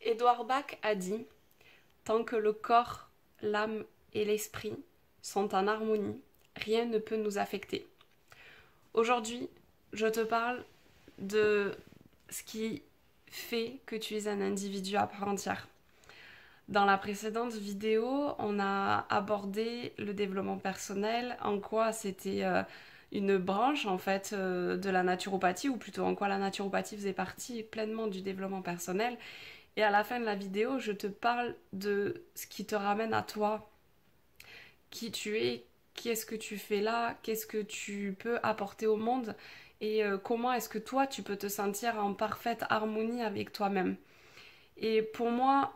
Édouard Bach a dit: tant que le corps, l'âme et l'esprit sont en harmonie, rien ne peut nous affecter. Aujourd'hui, je te parle de ce qui fait que tu es un individu à part entière. Dans la précédente vidéo, on a abordé le développement personnel, en quoi c'était une branche en fait de la naturopathie, ou plutôt en quoi la naturopathie faisait partie pleinement du développement personnel. Et à la fin de la vidéo, je te parle de ce qui te ramène à toi, qui tu es, qu'est-ce que tu fais là, qu'est-ce que tu peux apporter au monde, et comment est-ce que toi tu peux te sentir en parfaite harmonie avec toi-même. Et pour moi,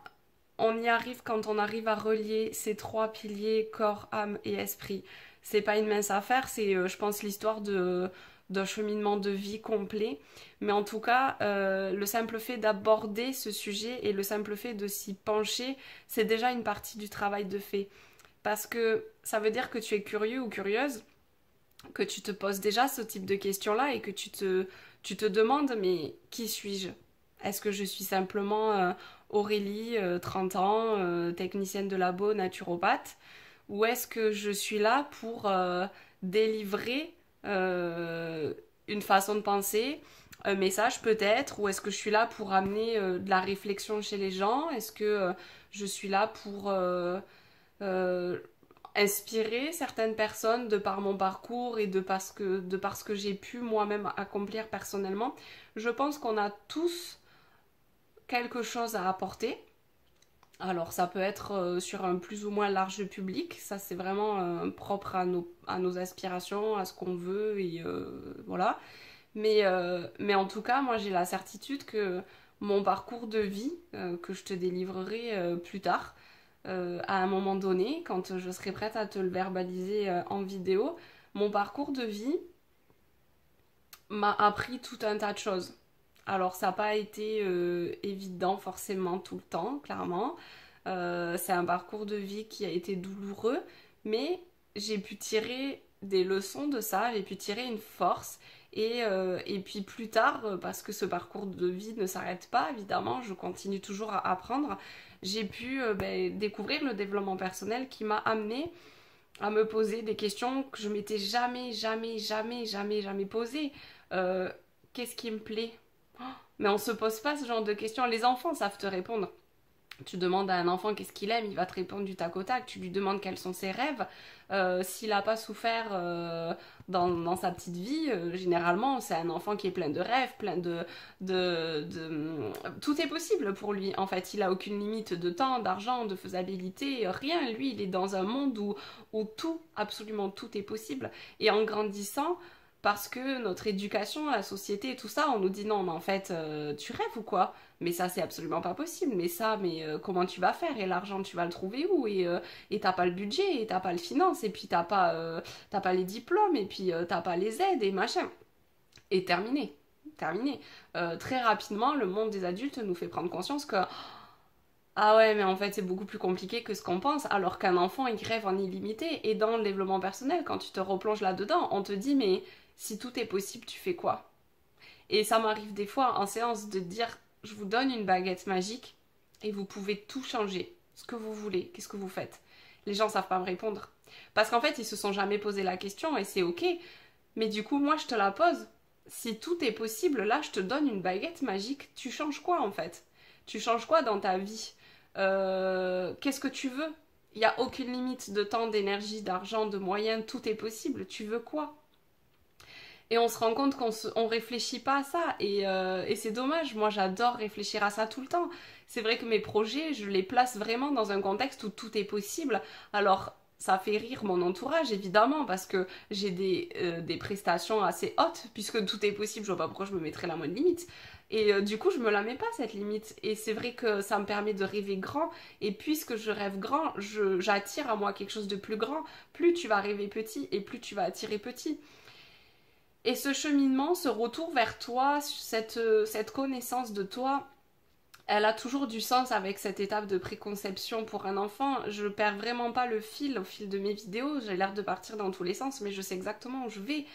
on y arrive quand on arrive à relier ces trois piliers, corps, âme et esprit. C'est pas une mince affaire, c'est je pense l'histoire d'un cheminement de vie complet. Mais en tout cas, le simple fait d'aborder ce sujet et le simple fait de s'y pencher, c'est déjà une partie du travail de fait. Parce que ça veut dire que tu es curieux ou curieuse, que tu te poses déjà ce type de questions-là et que tu te demandes, mais qui suis-je? Est-ce que je suis simplement Aurélie, 30 ans, technicienne de labo, naturopathe? Ou est-ce que je suis là pour délivrer une façon de penser, un message peut-être? Ou est-ce que je suis là pour amener de la réflexion chez les gens? Est-ce que je suis là pour euh, inspirer certaines personnes de par mon parcours et de par ce que j'ai pu moi-même accomplir personnellement? Je pense qu'on a tous quelque chose à apporter. Alors ça peut être sur un plus ou moins large public, ça c'est vraiment propre à nos aspirations, à ce qu'on veut, et voilà. Mais en tout cas, moi j'ai la certitude que mon parcours de vie, que je te délivrerai plus tard, à un moment donné, quand je serai prête à te le verbaliser en vidéo, mon parcours de vie m'a appris tout un tas de choses. Alors ça n'a pas été évident forcément tout le temps, clairement. C'est un parcours de vie qui a été douloureux, mais j'ai pu tirer des leçons de ça, j'ai pu tirer une force. Et puis plus tard, parce que ce parcours de vie ne s'arrête pas, évidemment, je continue toujours à apprendre, j'ai pu découvrir le développement personnel qui m'a amené à me poser des questions que je m'étais jamais posées. Euh, Qu'est-ce qui me plaît? Mais on se pose pas ce genre de questions. Les enfants savent te répondre. Tu demandes à un enfant qu'est-ce qu'il aime, il va te répondre du tac au tac. Tu lui demandes quels sont ses rêves. S'il n'a pas souffert dans sa petite vie, généralement, c'est un enfant qui est plein de rêves, plein Tout est possible pour lui. En fait, il a aucune limite de temps, d'argent, de faisabilité, rien. Lui, il est dans un monde où tout, absolument tout est possible. Et en grandissant, parce que notre éducation, la société et tout ça, on nous dit non, mais en fait, tu rêves ou quoi? Mais ça, c'est absolument pas possible. Mais ça, comment tu vas faire? Et l'argent, tu vas le trouver où? Et t'as pas le budget, et t'as pas le finance, et puis t'as pas les diplômes, et puis t'as pas les aides, et machin. Et terminé. Terminé. Très rapidement, le monde des adultes nous fait prendre conscience que ah ouais, mais en fait, c'est beaucoup plus compliqué que ce qu'on pense, alors qu'un enfant, il rêve en illimité. Et dans le développement personnel, quand tu te replonges là-dedans, on te dit, mais si tout est possible, tu fais quoi? Et ça m'arrive des fois en séance de dire, je vous donne une baguette magique et vous pouvez tout changer. Ce que vous voulez, qu'est-ce que vous faites? Les gens savent pas me répondre. Parce qu'en fait, ils se sont jamais posé la question et c'est ok. Mais du coup, moi, je te la pose. Si tout est possible, là, je te donne une baguette magique. Tu changes quoi en fait? Tu changes quoi dans ta vie? Qu'est-ce que tu veux? Il n'y a aucune limite de temps, d'énergie, d'argent, de moyens, tout est possible. Tu veux quoi? Et on se rend compte on réfléchit pas à ça. Et c'est dommage. Moi, j'adore réfléchir à ça tout le temps. C'est vrai que mes projets, je les place vraiment dans un contexte où tout est possible. Alors, ça fait rire mon entourage, évidemment, parce que j'ai des prestations assez hautes, puisque tout est possible. Je vois pas pourquoi je me mettrais la moindre limite. Et du coup, je me la mets pas, cette limite. Et c'est vrai que ça me permet de rêver grand. Et puisque je rêve grand, j'attire à moi quelque chose de plus grand. Plus tu vas rêver petit et plus tu vas attirer petit. Et ce cheminement, ce retour vers toi, cette connaissance de toi, elle a toujours du sens avec cette étape de préconception pour un enfant. Je perds vraiment pas le fil au fil de mes vidéos, j'ai l'air de partir dans tous les sens, mais je sais exactement où je vais.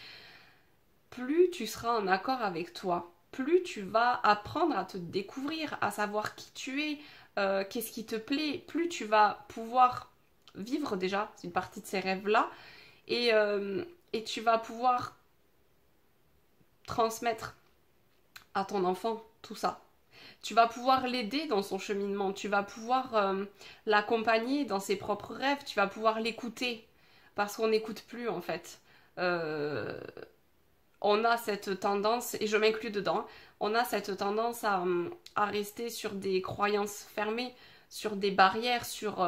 Plus tu seras en accord avec toi, plus tu vas apprendre à te découvrir, à savoir qui tu es, qu'est-ce qui te plaît, plus tu vas pouvoir vivre déjà une partie de ces rêves-là et tu vas pouvoir transmettre à ton enfant tout ça. Tu vas pouvoir l'aider dans son cheminement, tu vas pouvoir l'accompagner dans ses propres rêves, tu vas pouvoir l'écouter parce qu'on n'écoute plus en fait. Euh, on a cette tendance, et je m'inclus dedans, on a cette tendance à rester sur des croyances fermées, sur des barrières, sur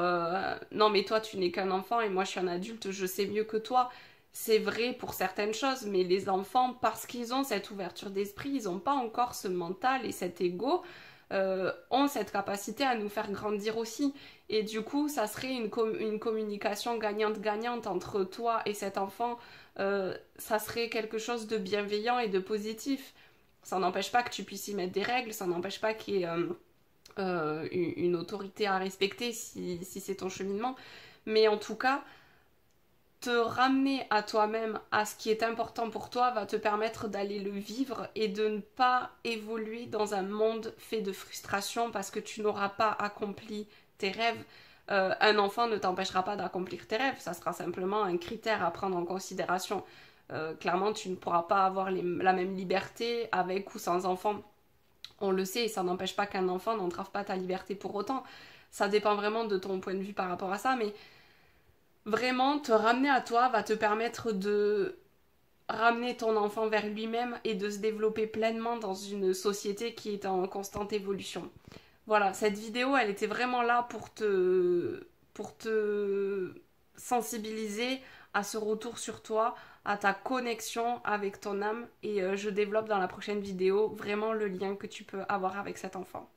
non mais toi tu n'es qu'un enfant et moi je suis un adulte, je sais mieux que toi. C'est vrai pour certaines choses, mais les enfants, parce qu'ils ont cette ouverture d'esprit, ils n'ont pas encore ce mental et cet ego, ont cette capacité à nous faire grandir aussi. Et du coup, ça serait une communication gagnante-gagnante entre toi et cet enfant. Ça serait quelque chose de bienveillant et de positif. Ça n'empêche pas que tu puisses y mettre des règles, ça n'empêche pas qu'il y ait une autorité à respecter si c'est ton cheminement. Mais en tout cas, te ramener à toi-même, à ce qui est important pour toi, va te permettre d'aller le vivre et de ne pas évoluer dans un monde fait de frustration parce que tu n'auras pas accompli tes rêves. Un enfant ne t'empêchera pas d'accomplir tes rêves, ça sera simplement un critère à prendre en considération. Clairement, tu ne pourras pas avoir la même liberté avec ou sans enfant. On le sait, et ça n'empêche pas qu'un enfant n'entrave pas ta liberté pour autant. Ça dépend vraiment de ton point de vue par rapport à ça, mais vraiment, te ramener à toi va te permettre de ramener ton enfant vers lui-même et de se développer pleinement dans une société qui est en constante évolution. Voilà, cette vidéo, elle était vraiment là pour te sensibiliser à ce retour sur toi, à ta connexion avec ton âme et je développe dans la prochaine vidéo vraiment le lien que tu peux avoir avec cet enfant.